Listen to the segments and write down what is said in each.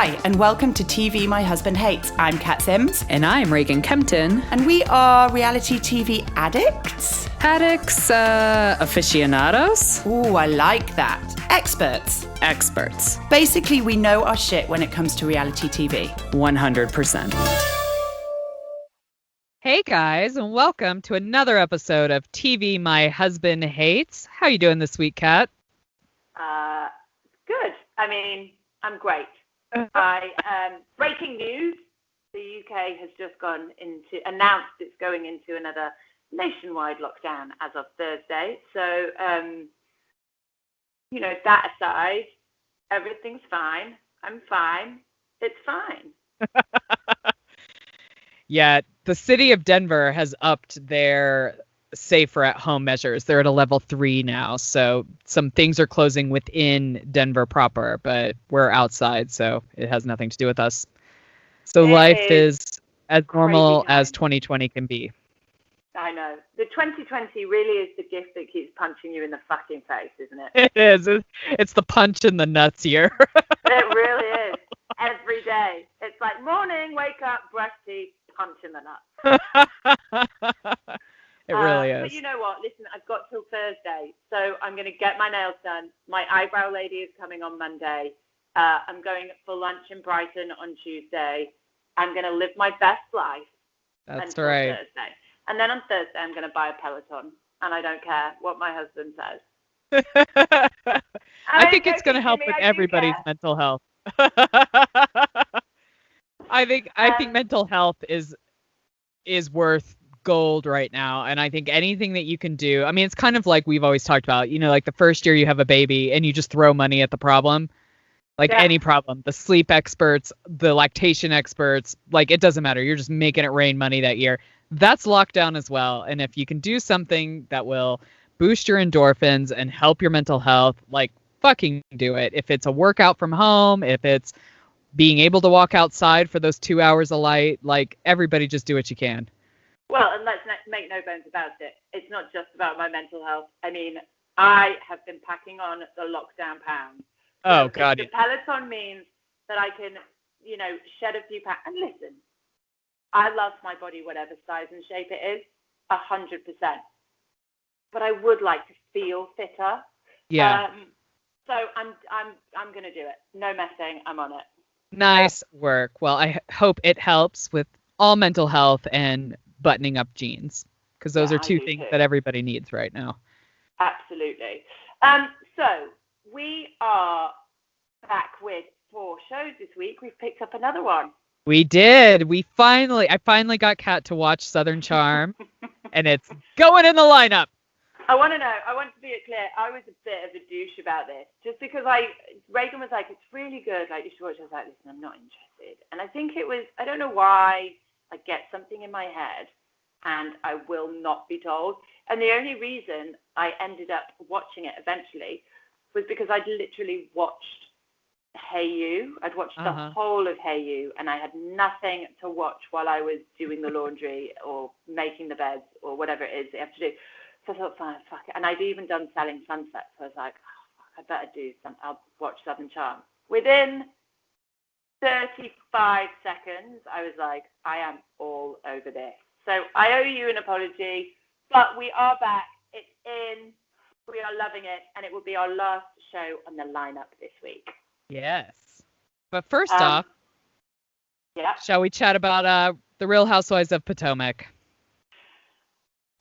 Hi, and welcome to TV My Husband Hates. I'm Kat Sims. And I'm Reagan Kempton. And we are reality TV addicts? Addicts, aficionados? Ooh, I like that. Experts. Experts. Basically, we know our shit when it comes to reality TV. 100%. Hey guys, and welcome to another episode of TV My Husband Hates. How you doing this week, Kat? Good. I mean, I'm great. Breaking news, the UK has just announced it's going into another nationwide lockdown as of Thursday. So, that aside, everything's fine. I'm fine. It's fine. Yeah, the city of Denver has upped their safer at home measures. They're at a level 3 now. So some things are closing within Denver proper, but we're outside, so it has nothing to do with us. So life is as normal as 2020 can be. I know. The 2020 really is the gift that keeps punching you in the fucking face, isn't it? It is. It's the punch in the nuts year. It really is. Every day. It's like morning, wake up, brush teeth, punch in the nuts. It really is. But you know what? Listen, I've got till Thursday, so I'm going to get my nails done. My eyebrow lady is coming on Monday. I'm going for lunch in Brighton on Tuesday. I'm going to live my best life until Thursday. And then on Thursday, I'm going to buy a Peloton, and I don't care what my husband says. I think it's going to help with everybody's mental health. I think mental health is worth gold right now, and I think anything that you can do, I mean, it's kind of like we've always talked about, like the first year you have a baby and you just throw money at the problem, any problem, the sleep experts, the lactation experts, it doesn't matter, you're just making it rain money that year. That's lockdown as well, and if you can do something that will boost your endorphins and help your mental health, fucking do it. If it's a workout from home, if it's being able to walk outside for those 2 hours of light, everybody just do what you can. Well, and let's make no bones about it. It's not just about my mental health. I mean, I have been packing on the lockdown pounds. Oh, God. The Peloton means that I can, shed a few pounds. And listen, I love my body, whatever size and shape it is, 100%. But I would like to feel fitter. Yeah. So I'm going to do it. No messing. I'm on it. Nice work. Well, I hope it helps with all mental health and buttoning up jeans, because those are two things that everybody needs right now. Absolutely. So we are back with 4 shows this week. We've picked up another one. We did. I finally got Kat to watch Southern Charm, and it's going in the lineup. I want to be clear, I was a bit of a douche about this, just because Reagan was like, it's really good, you should watch it. I was like, listen, I'm not interested. And I think I don't know why, I get something in my head, and I will not be told. And the only reason I ended up watching it eventually was because I'd literally watched Hey You. I'd watched the whole of Hey You, and I had nothing to watch while I was doing the laundry or making the beds or whatever it is you have to do. So I thought, fine, fuck it. And I'd even done Selling Sunset, so I was like, I better do something. I'll watch Southern Charm. Within 35 seconds, I was like, I am all over this. So I owe you an apology, but we are back. It's in. We are loving it, and it will be our last show on the lineup this week. Yes. But first off, shall we chat about the Real Housewives of Potomac?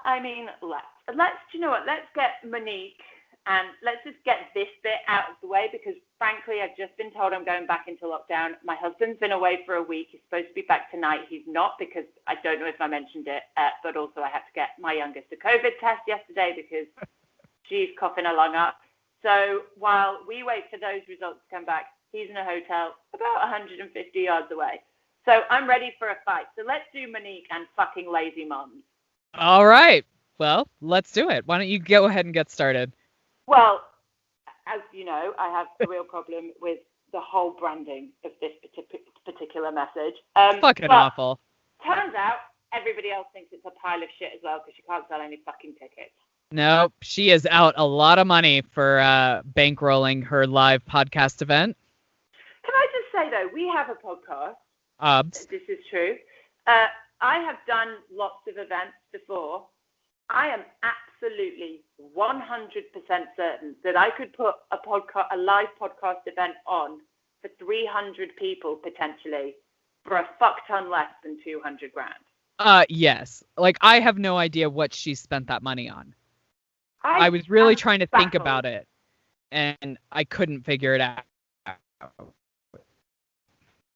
I mean, let's you know what? Let's get Monique, and let's just get this bit out of the way, because frankly, I've just been told I'm going back into lockdown. My husband's been away for a week. He's supposed to be back tonight. He's not, because I don't know if I mentioned it, but also I had to get my youngest a COVID test yesterday because she's coughing her lung up. So while we wait for those results to come back, he's in a hotel about 150 yards away. So I'm ready for a fight. So let's do Monique and fucking lazy moms. All right. Well, let's do it. Why don't you go ahead and get started? Well, as you know, I have a real problem with the whole branding of this particular message. Fucking awful. Turns out everybody else thinks it's a pile of shit as well, because she can't sell any fucking tickets. No, she is out a lot of money for bankrolling her live podcast event. Can I just say, though, we have a podcast. This is true. I have done lots of events before. I am absolutely 100% certain that I could put a live podcast event on for 300 people potentially for a fuck ton less than 200 grand. Yes. Like, I have no idea what she spent that money on. I was really trying to think about it, and I couldn't figure it out.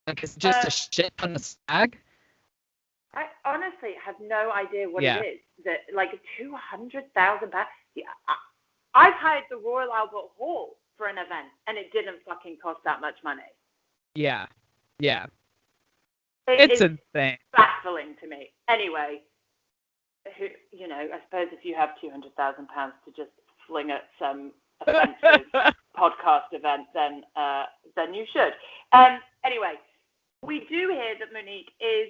Like, it's just a shit ton of swag. I honestly have no idea what it is. That like £200,000. Yeah, I've hired the Royal Albert Hall for an event, and it didn't fucking cost that much money. Yeah. It's insane. Baffling to me. Anyway, I suppose if you have £200,000 to just fling at some offensive podcast event, then you should. Anyway, we do hear that Monique is,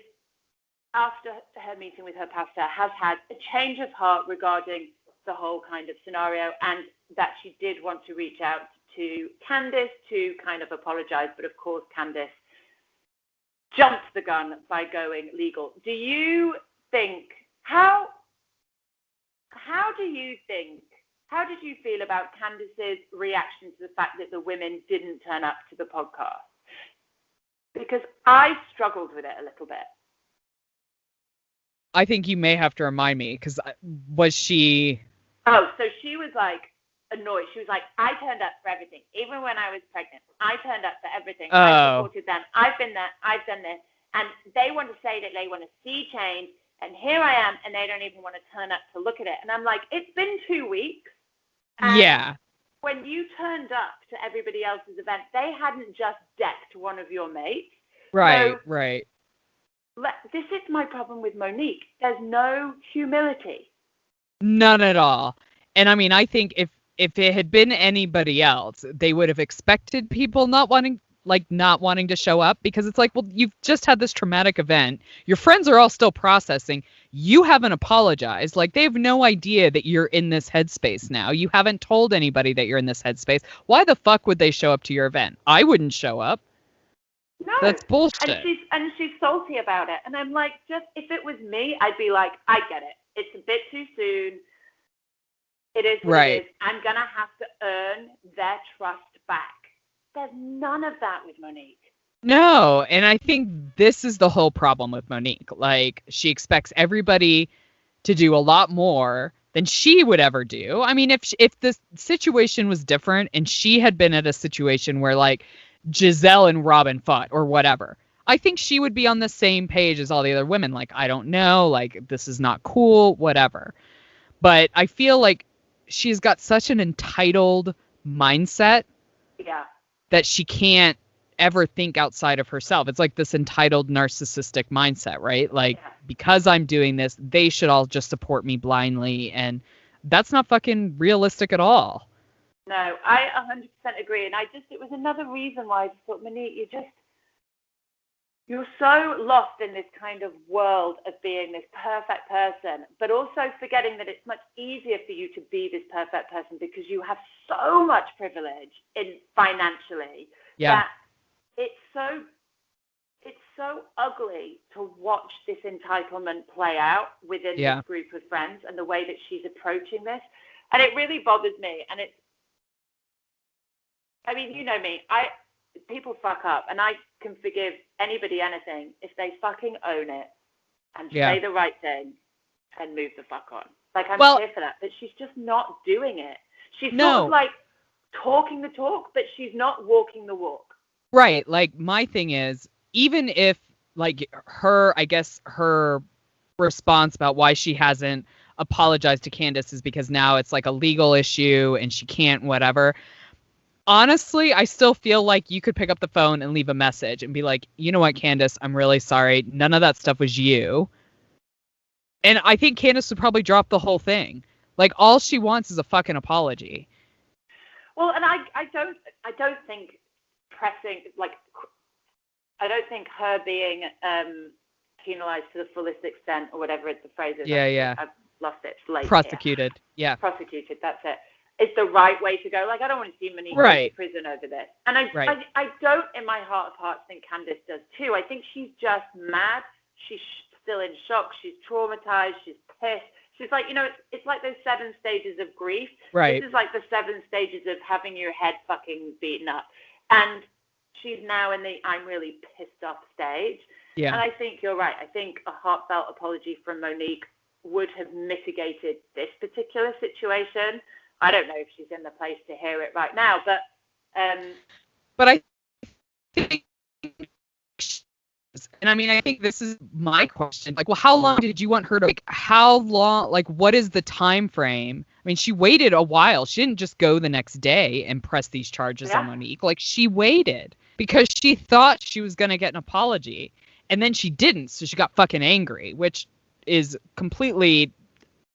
after her meeting with her pastor, has had a change of heart regarding the whole kind of scenario, and that she did want to reach out to Candace to kind of apologize. But of course, Candace jumped the gun by going legal. Do you think, how did you feel about Candace's reaction to the fact that the women didn't turn up to the podcast? Because I struggled with it a little bit. I think you may have to remind me, because was she... Oh, so she was like annoyed. She was like, I turned up for everything. Even when I was pregnant, I turned up for everything. I supported them. I've been there. I've done this. And they want to say that they want to see change. And here I am, and they don't even want to turn up to look at it. And I'm like, it's been 2 weeks. And when you turned up to everybody else's event, they hadn't just decked one of your mates. Right, so, right. This is my problem with Monique. There's no humility. None at all. And I mean, I think if it had been anybody else, they would have expected people not wanting to show up, because it's like, well, you've just had this traumatic event. Your friends are all still processing. You haven't apologized. Like, they have no idea that you're in this headspace now. You haven't told anybody that you're in this headspace. Why the fuck would they show up to your event? I wouldn't show up. No. That's bullshit. And she's salty about it. And I'm like, just if it was me, I'd be like, I get it. It's a bit too soon. It is what it is. I'm going to have to earn their trust back. There's none of that with Monique. No, and I think this is the whole problem with Monique. Like, she expects everybody to do a lot more than she would ever do. I mean, if the situation was different and she had been at a situation where, like, Giselle and Robin fought or whatever, I think she would be on the same page as all the other women. Like, I don't know, like, this is not cool, whatever. But I feel like she's got such an entitled mindset that she can't ever think outside of herself. It's like this entitled narcissistic mindset, right? Like, because I'm doing this, they should all just support me blindly. And that's not fucking realistic at all. No, I 100% agree. And it was another reason why I just thought, Monique, you're so lost in this kind of world of being this perfect person, but also forgetting that it's much easier for you to be this perfect person because you have so much privilege financially that it's so ugly to watch this entitlement play out within this group of friends and the way that she's approaching this. And it really bothers me. And I mean, you know me, people fuck up, and I can forgive anybody anything if they fucking own it and say the right thing and move the fuck on. Like, I'm here for that, but she's just not doing it. She's sort of like talking the talk, but she's not walking the walk. Right. Like, my thing is, even if, like, her response about why she hasn't apologized to Candace is because now it's like a legal issue and she can't, whatever. Honestly, I still feel like you could pick up the phone and leave a message and be like, you know what, Candace, I'm really sorry. None of that stuff was you. And I think Candace would probably drop the whole thing. Like, all she wants is a fucking apology. Well, and I don't think pressing, like, I don't think her being penalized to the fullest extent or whatever the phrase is. Yeah. I've lost it. It's late. Prosecuted. Yeah. Prosecuted. That's it. is the right way to go. Like, I don't want to see Monique go to prison over this. And I don't, in my heart of hearts, think Candace does too. I think she's just mad. She's still in shock. She's traumatized. She's pissed. She's like, it's like those 7 stages of grief. Right. This is like the 7 stages of having your head fucking beaten up. And she's now in the I'm really pissed off stage. Yeah. And I think you're right. I think a heartfelt apology from Monique would have mitigated this particular situation. I don't know if she's in the place to hear it right now, but I think, and I mean, I think this is my question. Like, well, how long did you want her to? Like, how long? Like, what is the time frame? I mean, she waited a while. She didn't just go the next day and press these charges on Monique. Like, she waited because she thought she was gonna get an apology, and then she didn't, so she got fucking angry, which is completely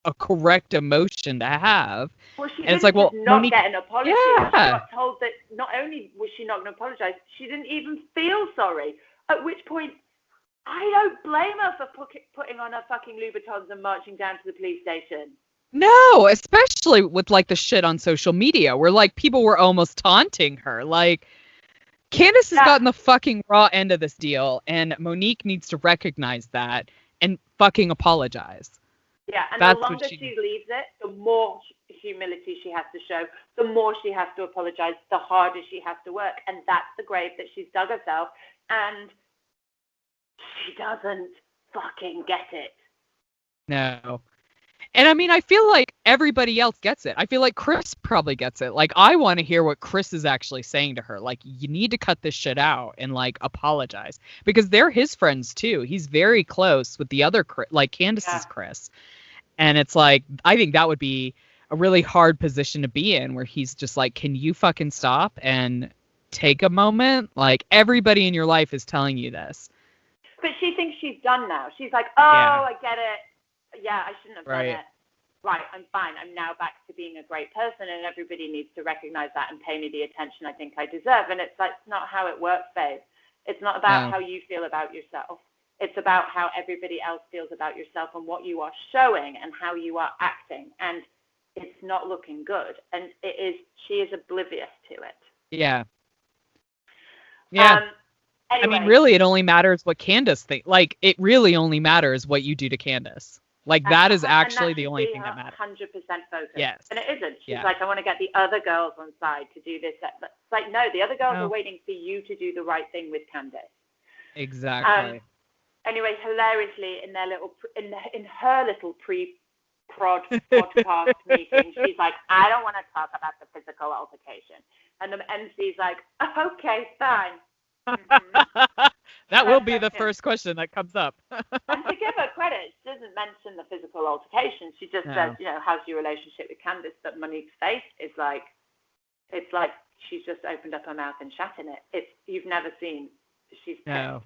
a correct emotion to have. Well, she and didn't not get an apology. Yeah. She got told that not only was she not going to apologize, she didn't even feel sorry. At which point, I don't blame her for putting on her fucking Louboutins and marching down to the police station. No, especially with like the shit on social media where like people were almost taunting her. Like, Candace has gotten the fucking raw end of this deal, and Monique needs to recognize that and fucking apologize. Yeah, and the longer she leaves it, the more humility she has to show, the more she has to apologize, the harder she has to work. And that's the grave that she's dug herself. And she doesn't fucking get it. No. And I mean, I feel like everybody else gets it. I feel like Chris probably gets it. Like, I want to hear what Chris is actually saying to her. Like, you need to cut this shit out and like apologize, because they're his friends too. He's very close with the other Chris, like Candace's Chris. And it's like, I think that would be a really hard position to be in, where he's just like, can you fucking stop and take a moment? Like, everybody in your life is telling you this. But she thinks she's done now. She's like, I get it. Yeah, I shouldn't have done it. Right, I'm fine. I'm now back to being a great person, and everybody needs to recognize that and pay me the attention I think I deserve. And it's like, it's not how it works, babe. It's not about how you feel about yourself. It's about how everybody else feels about yourself and what you are showing and how you are acting. And it's not looking good. And she is oblivious to it. Yeah. Yeah. Anyway. I mean, really, it only matters what Candace thinks. Like, it really only matters what you do to Candace. Like, that is actually the only thing that matters. 100% focused. Yes. And it isn't. She's like, I want to get the other girls on side to do this. It's like, no, the other girls are waiting for you to do the right thing with Candace. Exactly. Anyway, hilariously, in her little pre-prod podcast meeting, she's like, I don't want to talk about the physical altercation. And the MC's like, okay, fine. Mm-hmm. That will be the first question that comes up. And to give her credit, she doesn't mention the physical altercation. She just says, how's your relationship with Candace? But Monique's face is like, it's like she's just opened up her mouth and shat in it. You've never seen. She's pissed.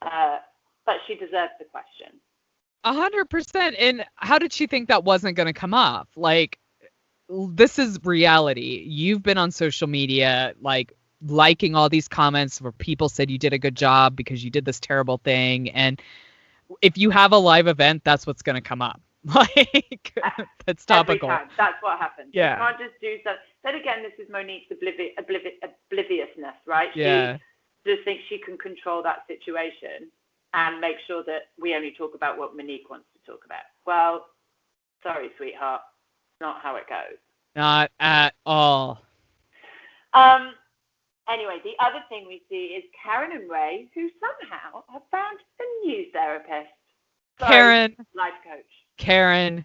But she deserves the question. 100%. And how did she think that wasn't going to come off? Like, this is reality. You've been on social media, like, liking all these comments where people said you did a good job because you did this terrible thing. And if you have a live event, that's what's going to come up. Like, that's topical. Every time. That's what happens. Yeah. You can't just do so. Then again, this is Monique's obliviousness, right? Yeah. She just thinks she can control that situation and make sure that we only talk about what Monique wants to talk about. Well, sorry, sweetheart. Not how it goes. Not at all. Anyway, the other thing we see is Karen and Ray, who somehow have found a new therapist. Karen. Life coach. Karen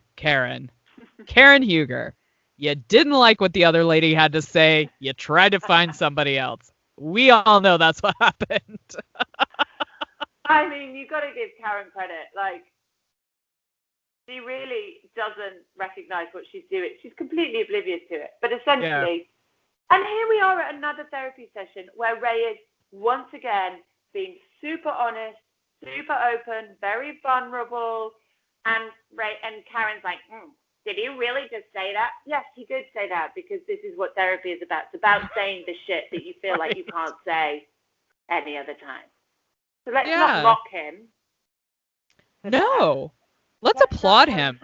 Huger. You didn't like what the other lady had to say. You tried to find somebody else. We all know that's what happened. I mean, you got to give Karen credit. Like, she really doesn't recognize what she's doing. She's completely oblivious to it. But essentially, and here we are at another therapy session where Ray is once again being super honest, super open, very vulnerable. And Karen's like, did he really just say that? Yes, he did say that, because this is what therapy is about. It's about saying the shit that you feel like you can't say any other time. So let's not mock him. No. Let's applaud him.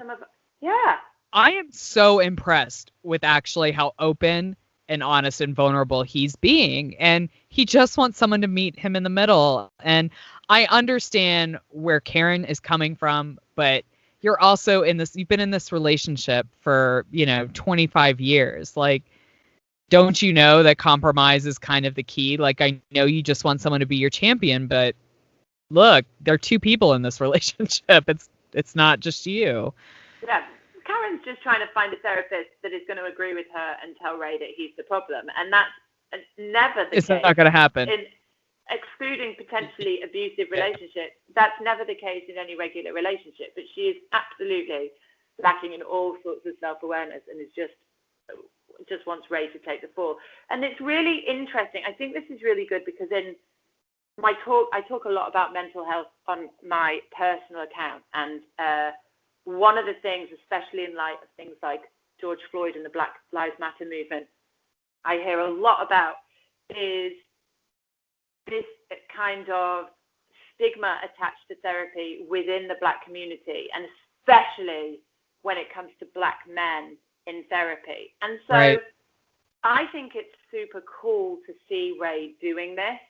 I am so impressed with actually how open and honest and vulnerable he's being. And he just wants someone to meet him in the middle. And I understand where Karen is coming from, but you're also you've been in this relationship for, 25 years. Like, don't you know that compromise is kind of the key? Like, I know you just want someone to be your champion, but look, there are two people in this relationship. It's not just you. Yeah. Karen's just trying to find a therapist that is going to agree with her and tell Ray that he's the problem. And that's never the case. It's not going to happen. Excluding potentially abusive relationships, that's never the case in any regular relationship. But she is absolutely lacking in all sorts of self-awareness and is just wants Ray to take the fall. And it's really interesting. I think this is really good because in my talk, I talk a lot about mental health on my personal account. And one of the things, especially in light of things like George Floyd and the Black Lives Matter movement, I hear a lot about is this kind of stigma attached to therapy within the Black community, and especially when it comes to Black men in therapy. And so Right. I think it's super cool to see Ray doing this,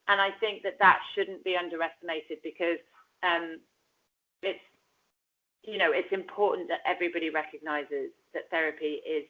and I think that shouldn't be underestimated because it's important that everybody recognizes that therapy is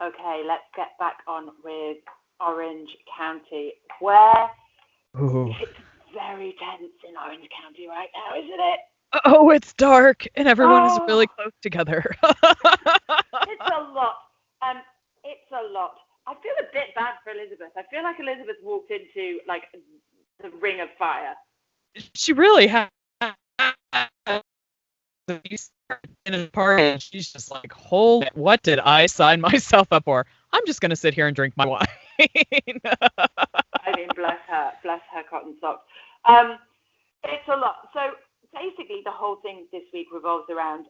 Okay, let's get back on with Orange County, where it's very tense in Orange County right now, isn't it? Oh, it's dark and everyone is really close together. It's a lot. It's a lot. I feel a bit bad for Elizabeth. I feel like Elizabeth walked into like the ring of fire. She really has. In a party, she's just like, hold it. What did I sign myself up for? I'm just gonna sit here and drink my wine. I mean, bless her cotton socks. It's a lot. So basically, the whole thing this week revolves around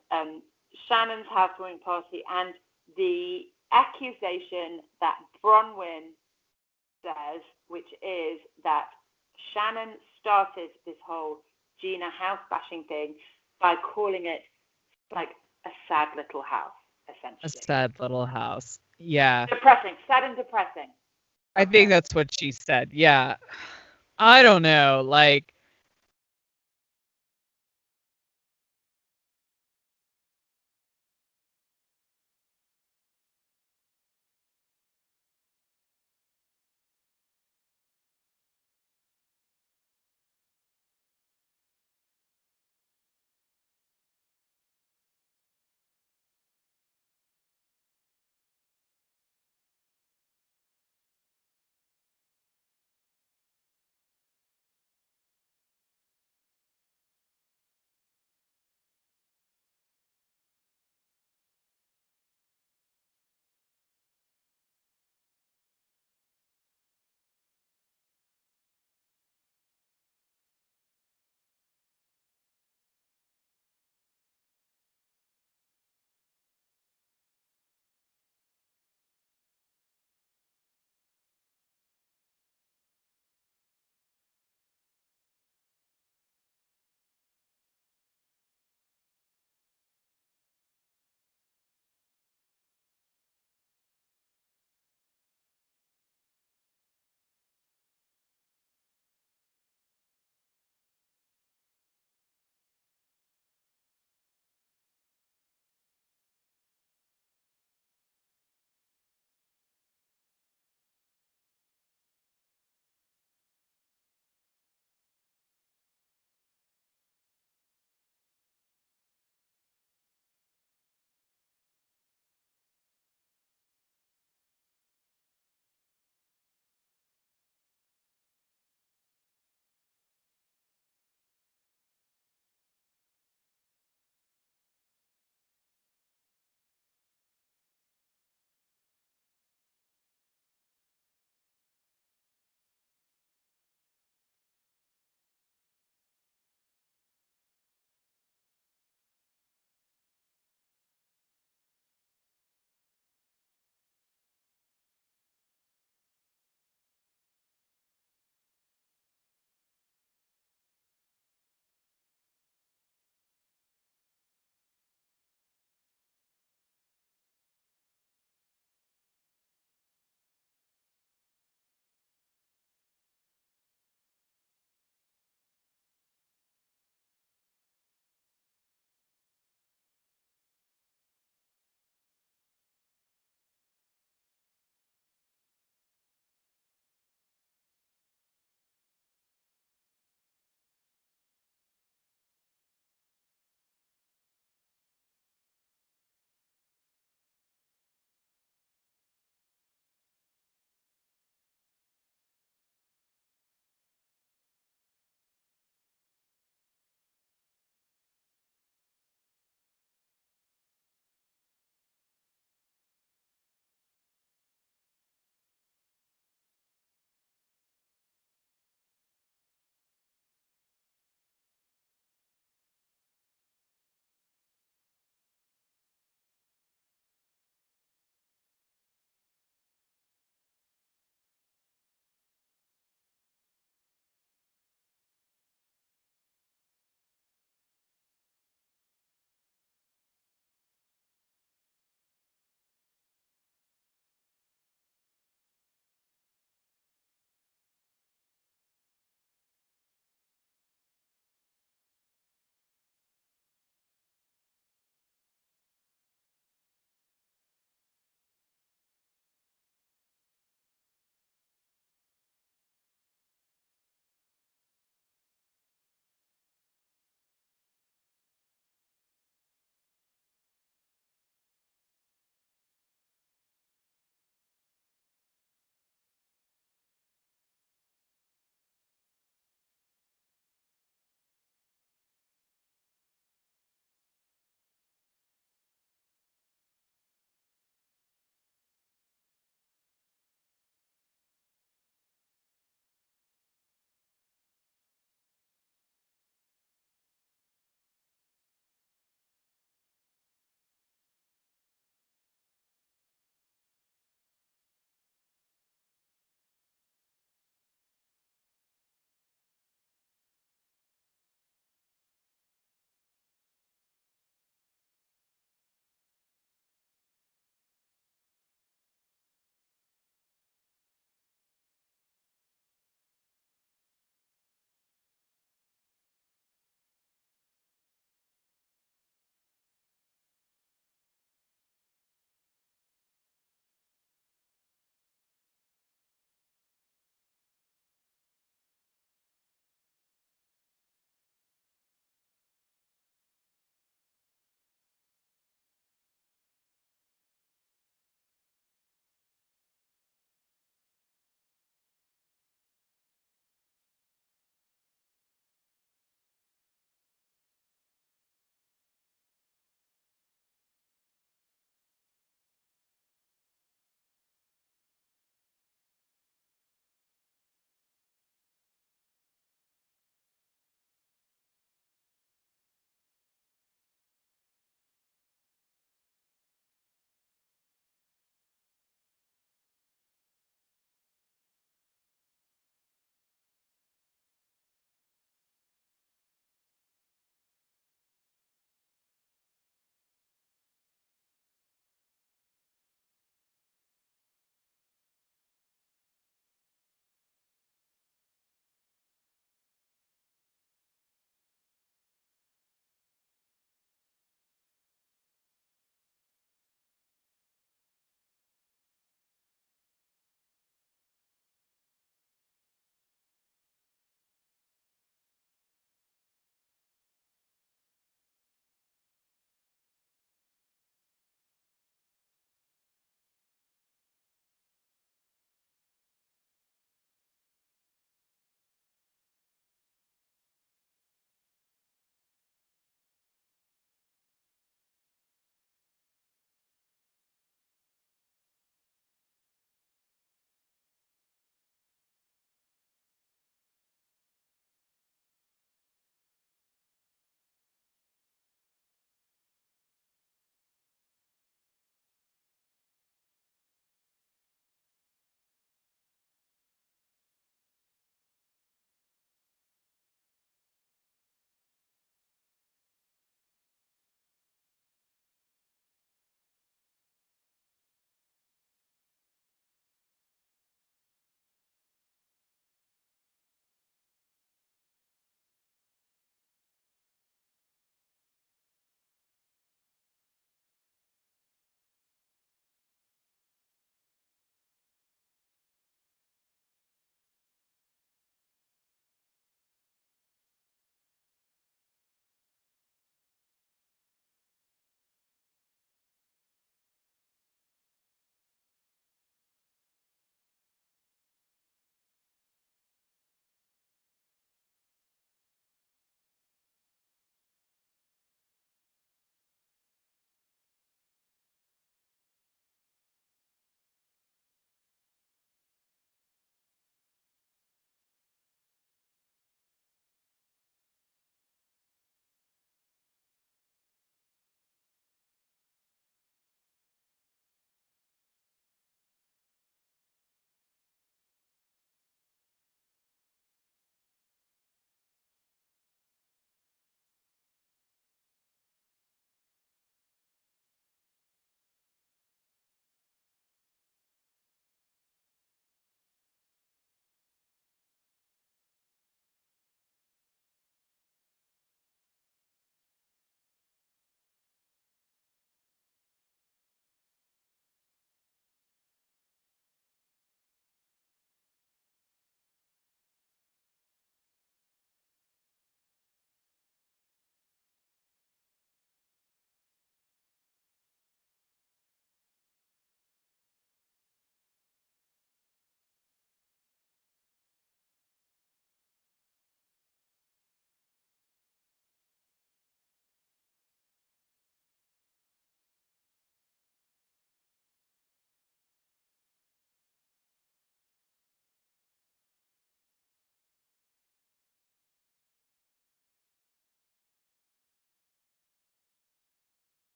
Shannon's housewarming party and the accusation that Bronwyn says, which is that Shannon started this whole Gina house bashing thing by calling it like a sad little house, essentially. A sad little house. Yeah. Depressing. Sad and depressing. I think that's what she said. Yeah. I don't know. Like,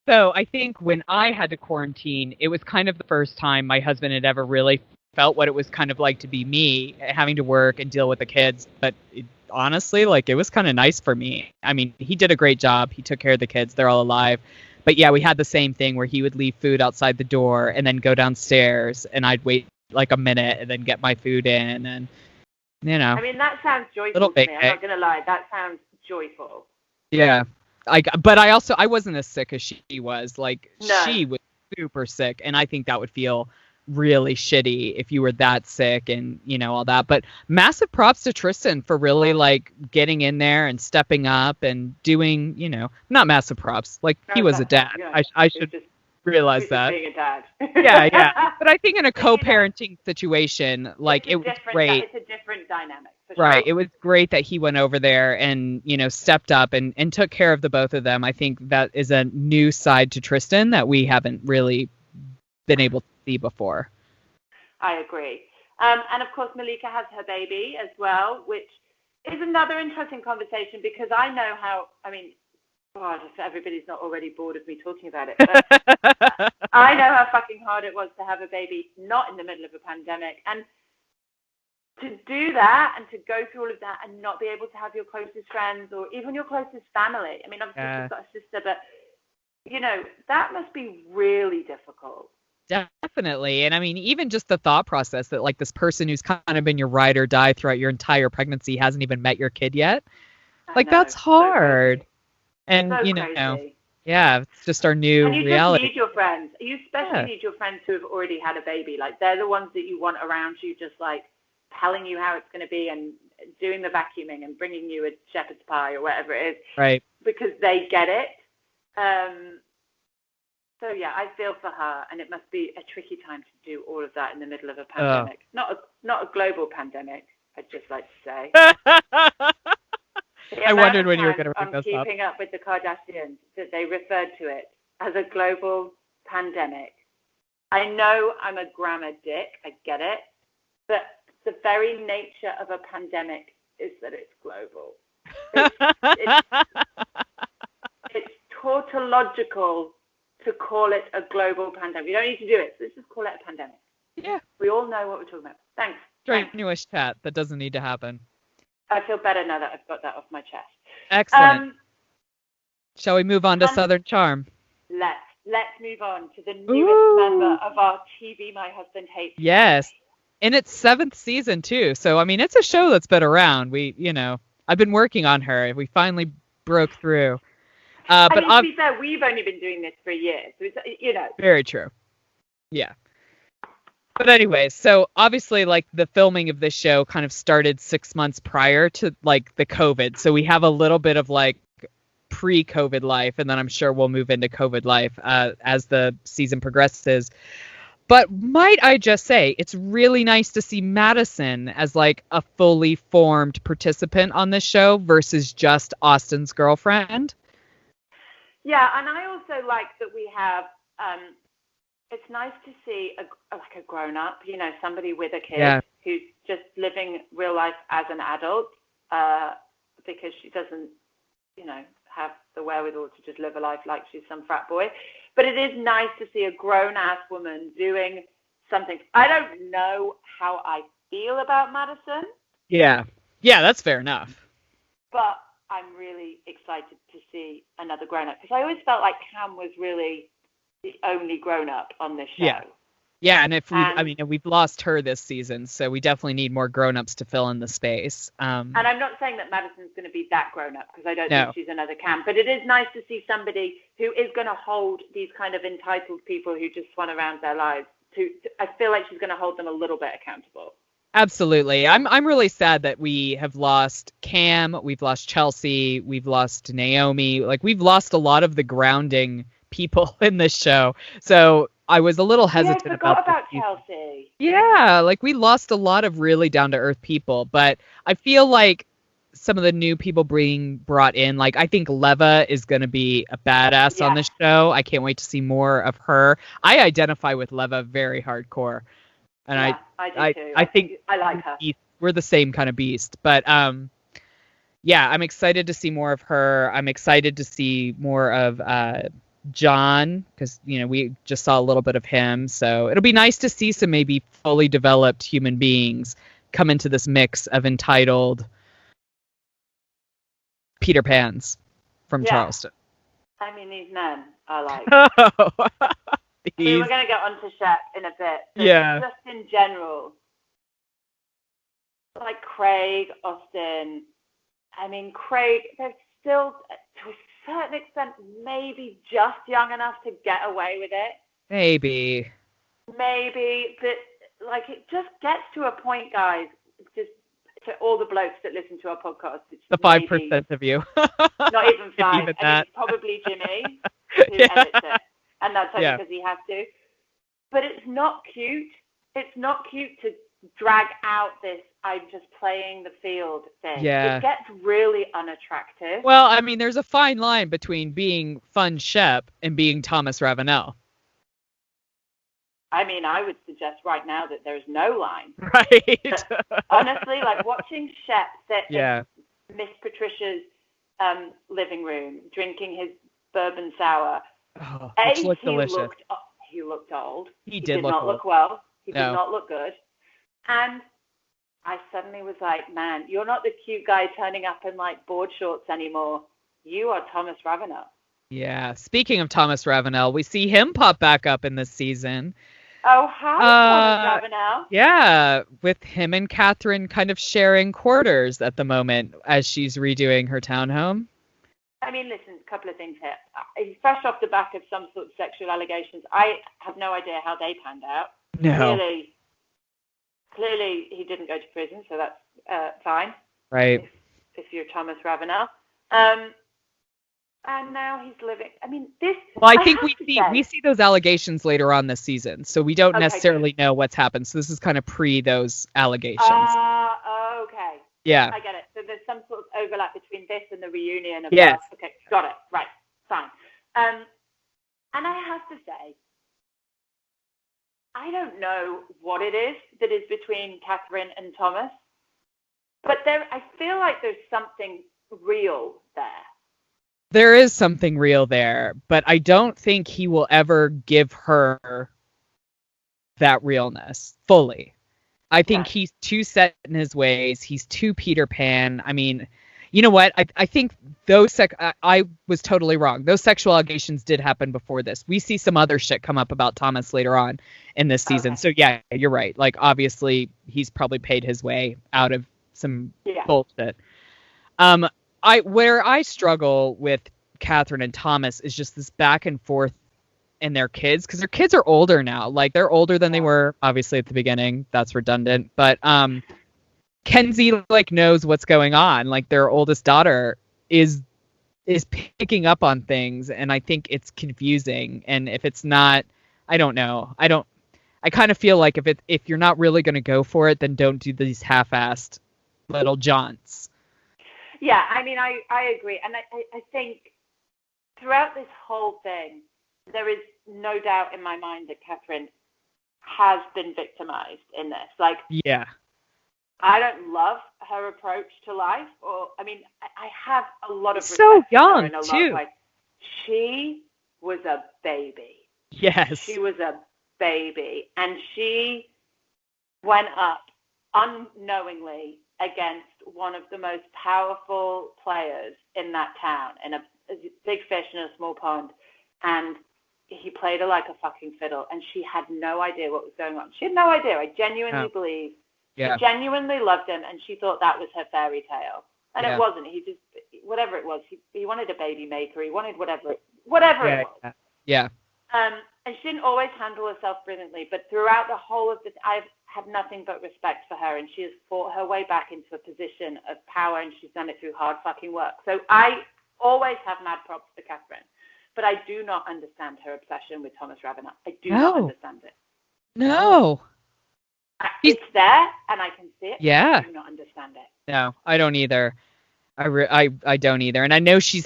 So I think when I had to quarantine, it was kind of the first time my husband had ever really felt what it was kind of like to be me, having to work and deal with the kids. But honestly, like, it was kind of nice for me. I mean, he did a great job. He took care of the kids. They're all alive. But yeah, we had the same thing where he would leave food outside the door and then go downstairs, and I'd wait like a minute and then get my food in, and I mean, that sounds joyful to me. I'm not gonna lie, that sounds joyful. Yeah. But I wasn't as sick as she was. Like, No. she was super sick, and I think that would feel really shitty if you were that sick and, all that. But massive props to Tristan for really, like, getting in there and stepping up and doing, not massive props. Like, he was a dad. Yeah. I should realize that. Being a dad. Yeah. But I think in a co-parenting situation, like, it was great. It's a different dynamic. Right. It was great that he went over there and, stepped up and took care of the both of them. I think that is a new side to Tristan that we haven't really been able to see before. I agree. And of course, Malika has her baby as well, which is another interesting conversation because I know how, God, if everybody's not already bored of me talking about it, but I know how fucking hard it was to have a baby not in the middle of a pandemic. And to do that and to go through all of that and not be able to have your closest friends or even your closest family. I mean, obviously she's got a sister, but, that must be really difficult. Definitely. And I mean, even just the thought process that, like, this person who's kind of been your ride or die throughout your entire pregnancy hasn't even met your kid yet. Like, that's hard. And, crazy. Yeah, it's just our new and you reality. Just need your friends. You especially need your friends who have already had a baby. Like, they're the ones that you want around you, just like telling you how it's going to be and doing the vacuuming and bringing you a shepherd's pie or whatever it is. Right. Because they get it. So yeah, I feel for her, and it must be a tricky time to do all of that in the middle of a pandemic. Not a global pandemic, I'd just like to say. I wondered when you were going to bring this up. Keeping Up with the Kardashians, that they referred to it as a global pandemic. I know I'm a grammar dick, I get it, but the very nature of a pandemic is that it's global. It's tautological to call it a global pandemic. You don't need to do it. So let's just call it a pandemic. Yeah. We all know what we're talking about. Thanks. Strenuous chat. That doesn't need to happen. I feel better now that I've got that off my chest. Excellent. Shall we move on to Southern Charm? Let's move on to the newest member of our TV My Husband Hates. Yes. In its 7th season, too. So, I mean, it's a show that's been around. I've been working on her. We finally broke through. But to be fair, we've only been doing this for a year. So, it's, Very true. Yeah. But anyways, so obviously, like, the filming of this show kind of started 6 months prior to, like, the COVID. So we have a little bit of, like, pre-COVID life, and then I'm sure we'll move into COVID life as the season progresses. But might I just say, it's really nice to see Madison as, like, a fully formed participant on this show versus just Austin's girlfriend. Yeah, and I also like that we have, it's nice to see a grown-up, somebody with a kid who's just living real life as an adult because she doesn't, have the wherewithal to just live a life like she's some frat boy. But it is nice to see a grown-ass woman doing something. I don't know how I feel about Madison. Yeah, that's fair enough. But I'm really excited to see another grown-up because I always felt like Cam was really the only grown-up on this show. Yeah, and we've lost her this season, so we definitely need more grown-ups to fill in the space. And I'm not saying that Madison's going to be that grown-up because I don't think she's another Cam, but it is nice to see somebody who is going to hold these kind of entitled people who just fun around their lives. I feel like she's going to hold them a little bit accountable. Absolutely. I'm really sad that we have lost Cam, we've lost Chelsea, we've lost Naomi. Like, we've lost a lot of the grounding people in this show. So I was a little hesitant about Chelsea. Yeah, like, we lost a lot of really down-to-earth people, but I feel like some of the new people being brought in, like, I think Leva is going to be a badass on this show. I can't wait to see more of her. I identify with Leva very hardcore. And I do too. I think I like her. We're the same kind of beast. But yeah, I'm excited to see more of her. I'm excited to see more of John, because, we just saw a little bit of him. So it'll be nice to see some maybe fully developed human beings come into this mix of entitled Peter Pans from Charleston. I mean, these men are like... We're going to get onto Shep in a bit. But just in general, like Craig, Austin, Craig, they're still, to a certain extent, maybe just young enough to get away with it. Maybe, but it just gets to a point, guys, just to all the blokes that listen to our podcast. It's the 5% of you. Not even 5. Even that. Probably Jimmy, who edits it. And that's only because he has to. But it's not cute. It's not cute to drag out this I'm just playing the field thing. Yeah. It gets really unattractive. Well, there's a fine line between being fun Shep and being Thomas Ravenel. I would suggest right now that there's no line. Right. Honestly, watching Shep sit in Miss Patricia's living room, drinking his bourbon sour. Oh, which looked delicious. He looked old. He did look not old. look well. He did not look good. And I suddenly was like, man, you're not the cute guy turning up in board shorts anymore. You are Thomas Ravenel. Yeah. Speaking of Thomas Ravenel, we see him pop back up in this season. Oh, hi, Thomas Ravenel. Yeah, with him and Catherine kind of sharing quarters at the moment as she's redoing her townhome. Listen, a couple of things here. He's fresh off the back of some sort of sexual allegations. I have no idea how they panned out. No. Clearly he didn't go to prison, so that's fine. Right. If you're Thomas Ravenel. And now he's living... this... Well, I think we see those allegations later on this season, so we don't necessarily know what's happened. So this is kind of pre those allegations. Okay. Yeah. I get it. So there's some sort of overlap between this and the reunion of... Yes. Okay, got it. Right, fine. And I have to say, I don't know what it is that is between Catherine and Thomas, but I feel like there's something real there. There is something real there, but I don't think he will ever give her that realness fully. I think he's too set in his ways. He's too Peter Pan. You know what? I think I was totally wrong. Those sexual allegations did happen before this. We see some other shit come up about Thomas later on in this season. So yeah, you're right. Obviously he's probably paid his way out of some bullshit. Where I struggle with Catherine and Thomas is just this back and forth in their kids, because their kids are older now. They're older than they were obviously at the beginning. That's redundant, but Kenzie knows what's going on. Their oldest daughter is picking up on things, and I think it's confusing. And if it's not, I don't know. I kind of feel like if you're not really going to go for it, then don't do these half-assed little jaunts. Yeah, I agree. And I think throughout this whole thing, there is no doubt in my mind that Catherine has been victimized in this. Yeah. I don't love her approach to life, I have a lot of respect so young for her in a too. lot of ways. She was a baby. Yes. She was a baby, and she went up unknowingly against one of the most powerful players in that town, in a big fish in a small pond, and he played her like a fucking fiddle, and she had no idea what was going on. She had no idea. I genuinely believe she genuinely loved him, and she thought that was her fairy tale. And it wasn't. He just, whatever it was, he wanted a baby maker. He wanted whatever it was. Yeah. And she didn't always handle herself brilliantly, but throughout the whole of this, I've had nothing but respect for her, and she has fought her way back into a position of power, and she's done it through hard fucking work. So I always have mad props for Catherine, but I do not understand her obsession with Thomas Ravenel. I do not understand it. No. It's there, and I can see it. Yeah. I do not understand it. No, I don't either. I don't either. And I know she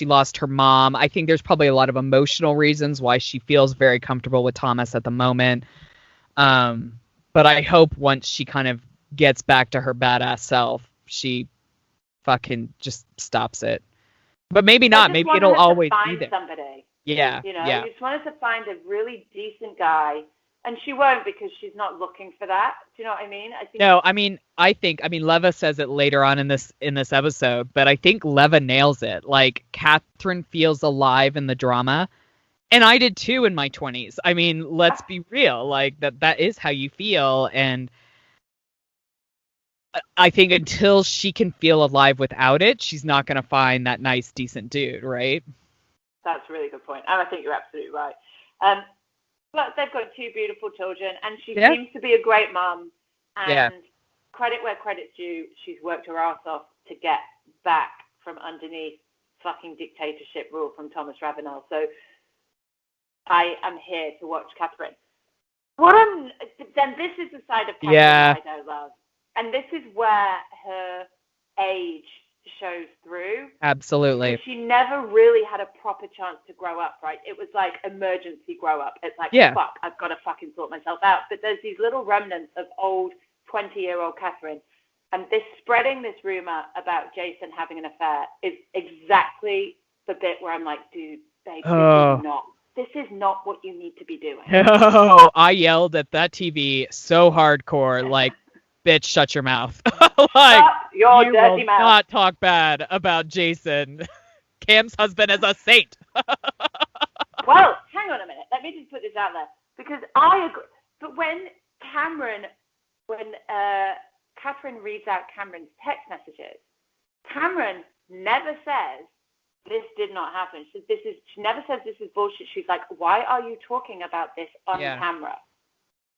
lost her mom. I think there's probably a lot of emotional reasons why she feels very comfortable with Thomas at the moment. But I hope once she kind of gets back to her badass self, she fucking just stops it. But maybe not. Maybe it'll always be there. Somebody. Yeah. You know, Yeah. you just wanted to find a really decent guy, and she won't because she's not looking for that. Do you know what I mean? No, I think Leva says it later on in this episode, but I think Leva nails it. Like, Catherine feels alive in the drama, and I did too in my 20s. I mean, let's be real. Like, that is how you feel, and I think until she can feel alive without it, she's not going to find that nice, decent dude, right? That's a really good point, and I think you're absolutely right. But they've got 2 beautiful children, and she seems to be a great mum. And credit where credit's due, she's worked her ass off to get back from underneath fucking dictatorship rule from Thomas Ravenel. So I am here to watch Catherine. Then this is the side of Catherine that I don't love. And this is where her age shows through. Absolutely. She never really had a proper chance to grow up, right? It was like emergency grow up. It's like, fuck, I've got to fucking sort myself out. But there's these little remnants of old 20-year-old Catherine. And spreading this rumor about Jason having an affair is exactly the bit where I'm like, dude, babe, this is not what you need to be doing. Oh, I yelled at that TV so hardcore, like, bitch, shut your mouth. Like, your you dirty will mouth. not talk bad about Jason. Cam's husband is a saint. Well, hang on a minute. Let me just put this out there. Because I agree. But when Catherine reads out Cameron's text messages, Cameron never says, this did not happen. She never says this is bullshit. She's like, why are you talking about this on camera?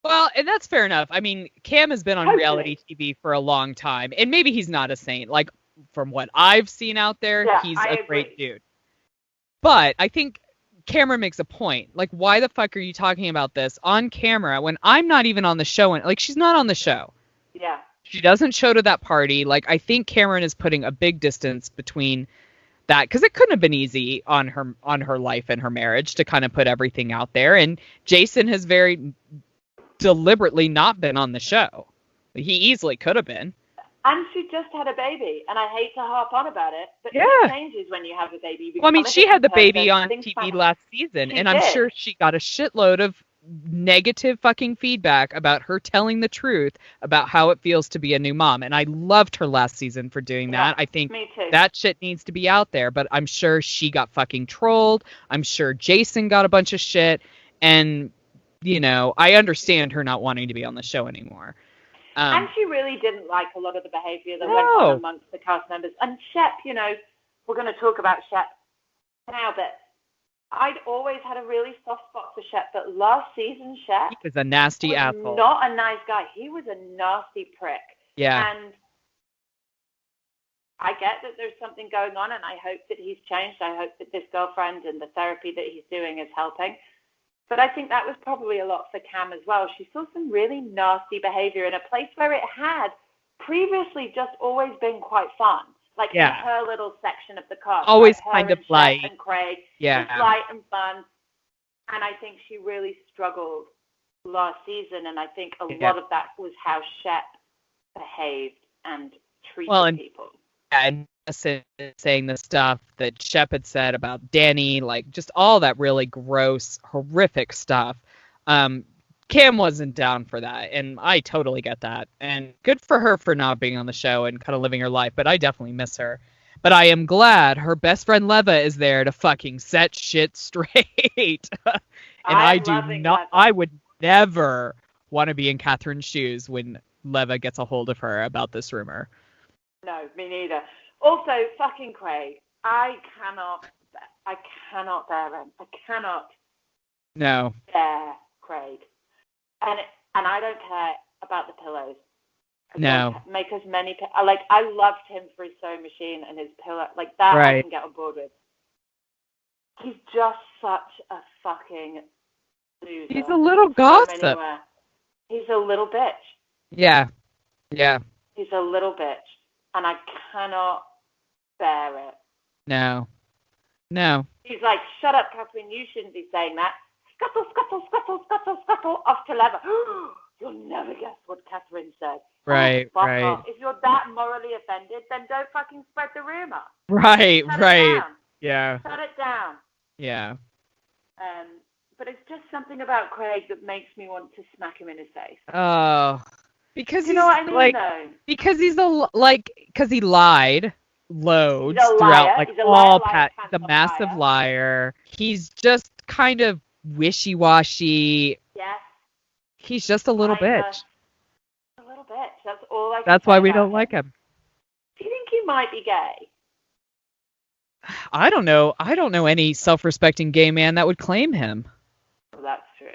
Well, and that's fair enough. I mean, Cam has been on reality TV for a long time, and maybe he's not a saint. Like, from what I've seen out there, he's a great dude. But I think Cameron makes a point. Like, why the fuck are you talking about this on camera when I'm not even on the show? And like, she's not on the show. Yeah. She doesn't show to that party. Like, I think Cameron is putting a big distance between that, because it couldn't have been easy on her life and her marriage to kind of put everything out there. And Jason has very deliberately not been on the show. He easily could have been. And she just had a baby, and I hate to harp on about it, but it changes when you have a baby. Well, I mean, she had the baby on TV last season, and I'm sure she got a shitload of negative fucking feedback about her telling the truth about how it feels to be a new mom. And I loved her last season for doing that. I think that shit needs to be out there, but I'm sure she got fucking trolled. I'm sure Jason got a bunch of shit, and you know, I understand her not wanting to be on the show anymore. And she really didn't like a lot of the behavior that went on amongst the cast members. And Shep, you know, we're going to talk about Shep now, but I'd always had a really soft spot for Shep. But last season, Shep he was a nasty asshole. Not a nice guy. He was a nasty prick. Yeah. And I get that there's something going on, and I hope that he's changed. I hope that this girlfriend and the therapy that he's doing is helping. But I think that was probably a lot for Cam as well. She saw some really nasty behavior in a place where it had previously just always been quite fun. Like in her little section of the cast. Always like kind of light. And Craig. Yeah. Just light and fun. And I think she really struggled last season. And I think a lot of that was how Shep behaved and treated people. And saying the stuff that Shep had said about Danny, like just all that really gross, horrific stuff. Cam wasn't down for that, and I totally get that. And good for her for not being on the show and kind of living her life, but I definitely miss her. But I am glad her best friend Leva is there to fucking set shit straight. And I would never want to be in Catherine's shoes when Leva gets a hold of her about this rumor. No, me neither. Also, fucking Craig. I cannot bear him. I cannot bear Craig. And I don't care about the pillows. Make as many. I loved him for his sewing machine and his pillow. Like that, I can get on board with. He's just such a fucking loser. He's a little gossip. He's a little bitch. Yeah. Yeah. He's a little bitch. And I cannot bear it. No. He's like, shut up, Catherine, you shouldn't be saying that. Scuttle, scuttle, scuttle, scuttle, scuttle, off to Leva. You'll never guess what Catherine said. Right. Off. If you're that morally offended, then don't fucking spread the rumor. Right. Shut it down. Yeah. Shut it down. Yeah. But it's just something about Craig that makes me want to smack him in his face. Oh, because You know what I mean, though? Because he's because he lied loads He's a throughout liar. like He's a all liar, the pants on massive fire. liar. He's just kind of wishy-washy. Yes. He's just a little bitch. A little bitch. That's all I can That's say why we about don't him. like him. Do you think he might be gay? I don't know. I don't know any self-respecting gay man that would claim him. Well, that's true.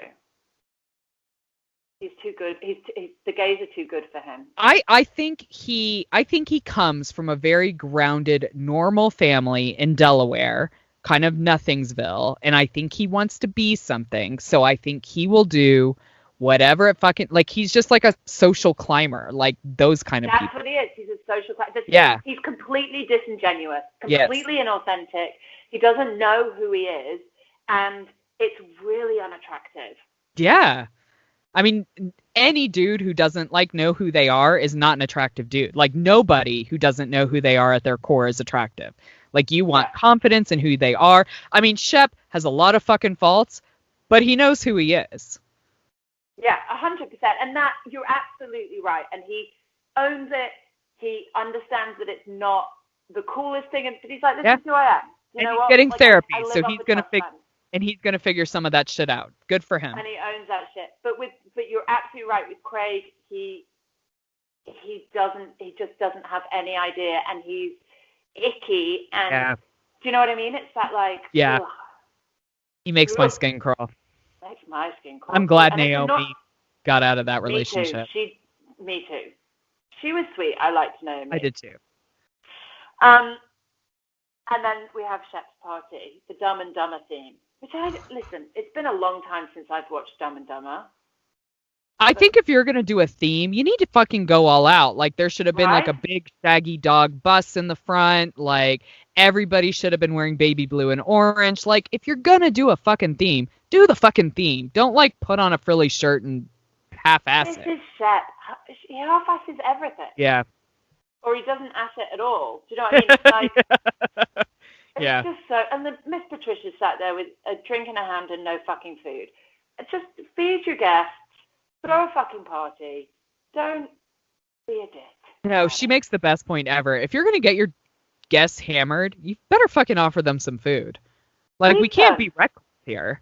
He's too good. The gays are too good for him. I think he comes from a very grounded, normal family in Delaware, kind of Nothingsville, and I think he wants to be something. So I think he will do whatever it fucking like. He's just like a social climber, like those kind of people. That's what he is. He's a social climber. Yeah. He's completely disingenuous, completely inauthentic. He doesn't know who he is, and it's really unattractive. Yeah. I mean, any dude who doesn't know who they are is not an attractive dude. Like nobody who doesn't know who they are at their core is attractive. Like you want confidence in who they are. I mean, Shep has a lot of fucking faults, but he knows who he is. Yeah, 100%. And that you're absolutely right. And he owns it. He understands that it's not the coolest thing, but he's like, this is who I am. You know he's what? getting therapy, I so he's gonna figure some of that shit out. Good for him. And he owns that shit. But you're absolutely right with Craig. He just doesn't have any idea, and he's icky. And do you know what I mean? It's that ugh. He makes my skin crawl. Makes my skin crawl. I'm glad Naomi got out of that relationship. Me too. She was sweet. I liked Naomi. I did too. And then we have Shep's party, the Dumb and Dumber theme. Listen, it's been a long time since I've watched Dumb and Dumber. I think if you're going to do a theme, you need to fucking go all out. Like, there should have been, a big shaggy dog bus in the front. Like, everybody should have been wearing baby blue and orange. Like, if you're going to do a fucking theme, do the fucking theme. Don't, put on a frilly shirt and half-ass it. This is Shep. He half-asses everything. Yeah. Or he doesn't ass it at all. Do you know what I mean? It's just so... And Miss Patricia sat there with a drink in her hand and no fucking food. Just feed your guests. Throw a fucking party. Don't be a dick. No, she makes the best point ever. If you're going to get your guests hammered, you better fucking offer them some food. We can't be reckless here.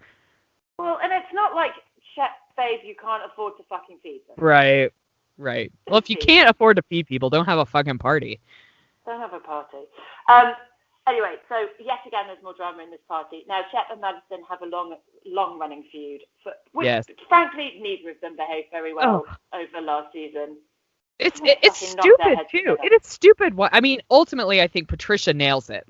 Well, and it's not like, Shep, babe, you can't afford to fucking feed them. Right. Well, if you can't afford to feed people, don't have a fucking party. Don't have a party. Anyway, so yet again, there's more drama in this party. Now, Shep and Madison have a long-running feud, which, frankly, neither of them behaved very well over last season. It's stupid, too. It is stupid. I mean, ultimately, I think Patricia nails it.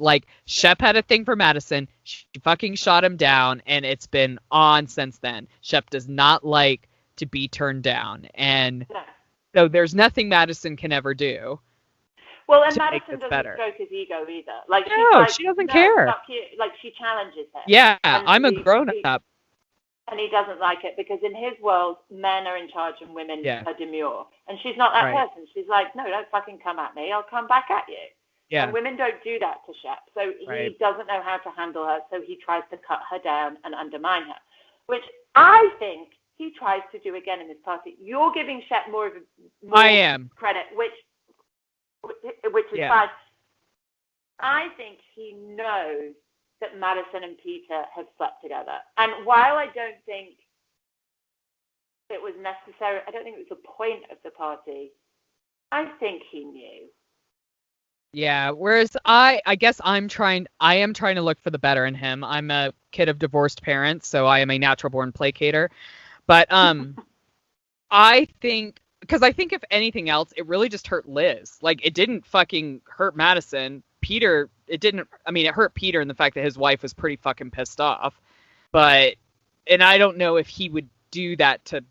Shep had a thing for Madison. She fucking shot him down, and it's been on since then. Shep does not like to be turned down, and so there's nothing Madison can ever do. Well, and Madison doesn't stroke his ego either. She doesn't care. Fuck you. She challenges him. Yeah, I'm a grown-up. And he doesn't like it because in his world, men are in charge and women are demure. And she's not that person. She's like, no, don't fucking come at me. I'll come back at you. Yeah. And women don't do that to Shep. So he doesn't know how to handle her. So he tries to cut her down and undermine her, which I think he tries to do again in this party. You're giving Shep more credit, which is fine. I think he knows that Madison and Peter have slept together. And while I don't think it was necessary, I don't think it was the point of the party, I think he knew. Yeah, whereas I guess I am trying to look for the better in him. I'm a kid of divorced parents, so I am a natural born placater. But I think if anything else, it really just hurt Liz. It didn't fucking hurt Madison. Peter, it hurt Peter in the fact that his wife was pretty fucking pissed off. And I don't know if he would do that to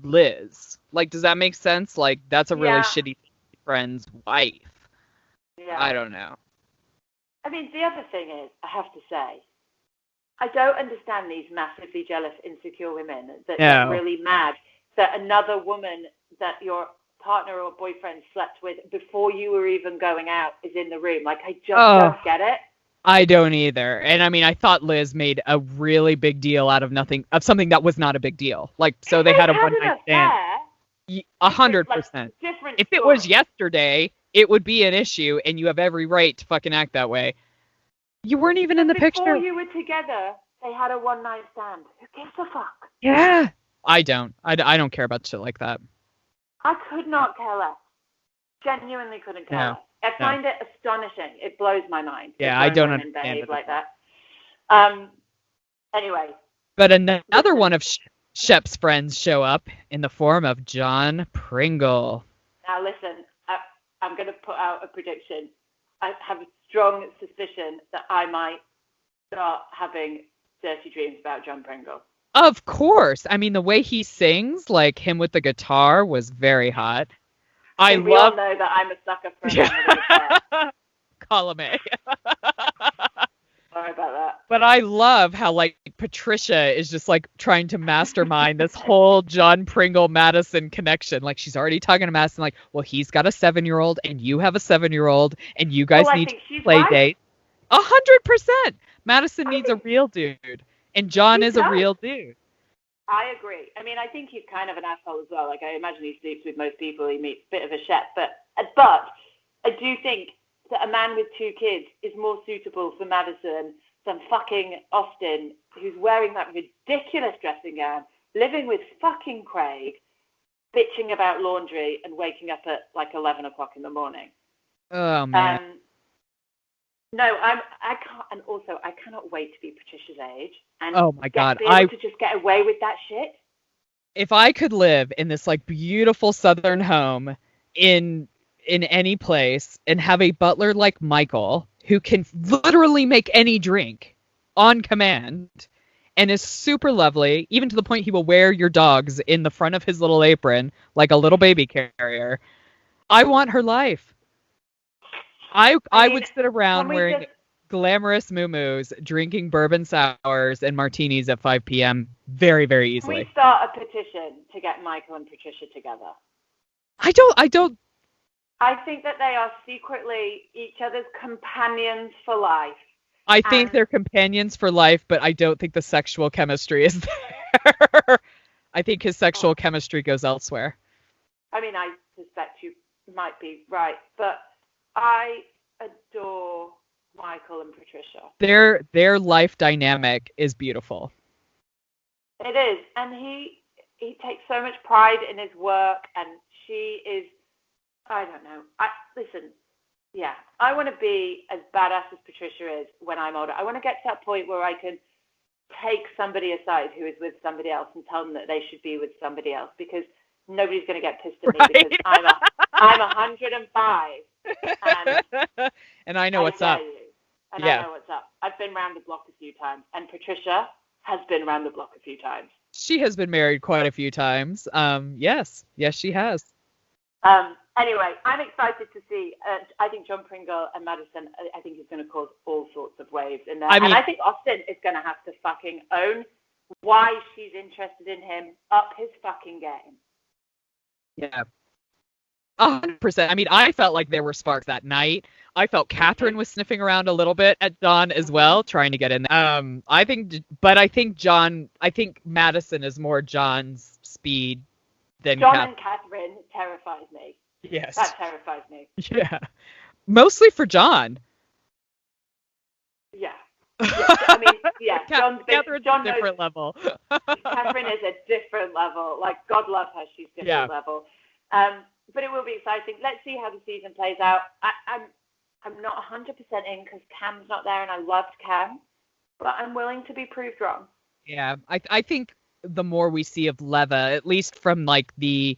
Liz. Does that make sense? That's a really shitty friend's wife. Yeah. I don't know. I mean, the other thing is, I have to say, I don't understand these massively jealous, insecure women that get really mad that another woman that your partner or boyfriend slept with before you were even going out is in the room. I just don't get it. I don't either. And I mean, I thought Liz made a really big deal out of something that was not a big deal. Like, so they had a one night stand. 100%. Different If it story. was yesterday, it would be an issue, and you have every right to fucking act that way. You weren't even in the Before picture. you were together, they had a one night stand. Who gives a fuck? Yeah. I don't care about shit like that. I could not care less. Genuinely couldn't care No. less. I find it astonishing. It blows my mind. Yeah, that I don't women understand behave it. like that. Anyway. But another one of Shep's friends show up in the form of John Pringle. Now listen, I'm going to put out a prediction. I have a strong suspicion that I might start having dirty dreams about John Pringle. Of course. I mean, the way he sings, like him with the guitar, was very hot. We all know that I'm a sucker for a man with a guitar. Column A. Sorry about that. But I love how, like, Patricia is just, like, trying to mastermind this whole John Pringle-Madison connection. Like, she's already talking to Madison, like, well, he's got a 7-year-old, and you have a 7-year-old, and you guys need to play date. 100%! Madison needs a real dude, and John is a real dude. I agree. I mean, I think he's kind of an asshole as well. Like, I imagine he sleeps with most people he meets, bit of a chef. But I do think that a man with 2 kids is more suitable for Madison than fucking Austin, who's wearing that ridiculous dressing gown, living with fucking Craig, bitching about laundry and waking up at like 11 o'clock in the morning. Oh, man. No, I can't, and also I cannot wait to be Patricia's age and oh my God, be able to just get away with that shit. If I could live in this like beautiful Southern home in any place and have a butler like Michael who can literally make any drink on command and is super lovely, even to the point he will wear your dogs in the front of his little apron like a little baby carrier. I want her life. I would sit around wearing glamorous muumuus, drinking bourbon sours and martinis at 5 p.m. very, very easily. Can we start a petition to get Michael and Patricia together? I don't. I think that they are secretly each other's companions for life. I think they're companions for life, but I don't think the sexual chemistry is there. I think his sexual chemistry goes elsewhere. I mean, I suspect you might be right, but I adore Michael and Patricia. Their life dynamic is beautiful. It is, and he takes so much pride in his work, and she is, I don't know. Listen, yeah, I want to be as badass as Patricia is when I'm older. I want to get to that point where I can take somebody aside who is with somebody else and tell them that they should be with somebody else, because nobody's going to get pissed at me because I'm 105. And I know what's up. I know what's up. I've been around the block a few times, and Patricia has been around the block a few times. She has been married quite a few times. Yes, she has. Anyway, I'm excited to see. I think John Pringle and Madison, I think is going to cause all sorts of waves in there. And I think Austin is going to have to fucking own why she's interested in him, up his fucking game. Yeah. 100%. I mean, I felt like there were sparks that night. I felt Catherine was sniffing around a little bit at John as well, trying to get in there. I think Madison is more John's speed than John and Catherine terrifies me. Yes. That terrifies me. Yeah. Mostly for John. Yeah. I mean, yeah. Catherine's a different level. Catherine is a different level. Like, God love her, she's different level. But it will be exciting. Let's see how the season plays out. I'm not 100% in because Cam's not there, and I loved Cam, but I'm willing to be proved wrong. Yeah, I think the more we see of Leva, at least from like the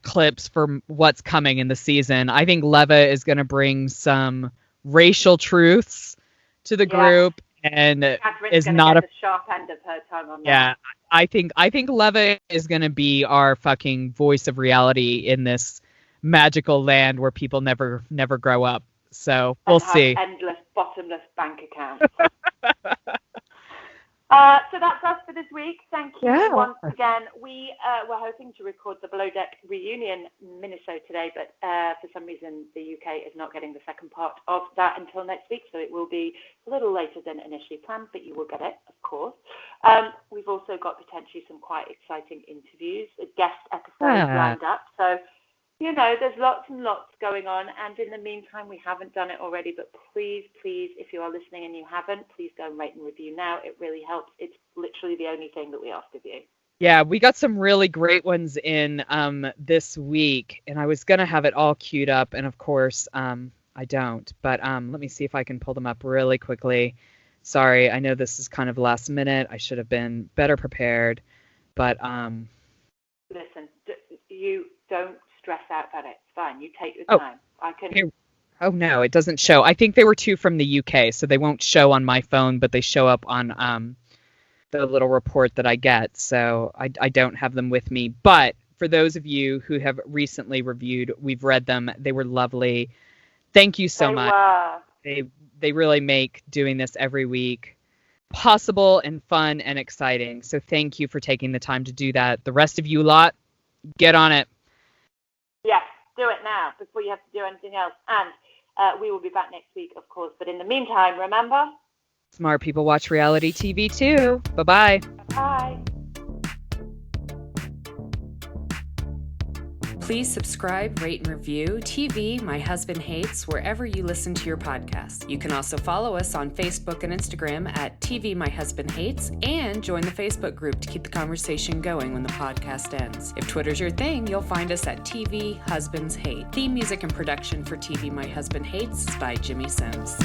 clips from what's coming in the season, I think Leva is going to bring some racial truths to the group, and Catherine's is not get the sharp end of her tongue on that. Yeah, I think Leva is going to be our fucking voice of reality in this magical land where people never grow up. So we'll see. Endless, bottomless bank accounts. So that's us for this week. Thank you once again. We were hoping to record the Below Deck reunion Minnesota today, but for some reason the UK is not getting the second part of that until next week, so it will be a little later than initially planned, but you will get it, of course. We've also got potentially some quite exciting interviews, guest episodes lined up, so you know, there's lots and lots going on, and in the meantime, we haven't done it already, but please, if you are listening and you haven't, please go and rate and review now. It really helps. It's literally the only thing that we ask of you. Yeah, we got some really great ones in this week, and I was going to have it all queued up, and of course, I don't, but let me see if I can pull them up really quickly. Sorry, I know this is kind of last minute. I should have been better prepared, but... Listen, you don't stress out about it. It's fine. You take your time. I can. Here. Oh no, it doesn't show. I think they were 2 from the UK, so they won't show on my phone, but they show up on the little report that I get. So I don't have them with me. But for those of you who have recently reviewed, we've read them. They were lovely. Thank you so much. They really make doing this every week possible and fun and exciting. So thank you for taking the time to do that. The rest of you lot, get on it. Yes, do it now before you have to do anything else. And we will be back next week, of course. But in the meantime, remember... Smart people watch reality TV too. Bye-bye. Bye. Please subscribe, rate, and review TV My Husband Hates wherever you listen to your podcast. You can also follow us on Facebook and Instagram at TV My Husband Hates and join the Facebook group to keep the conversation going when the podcast ends. If Twitter's your thing, you'll find us at TV Husbands Hate. Theme music and production for TV My Husband Hates is by Jimmy Sims.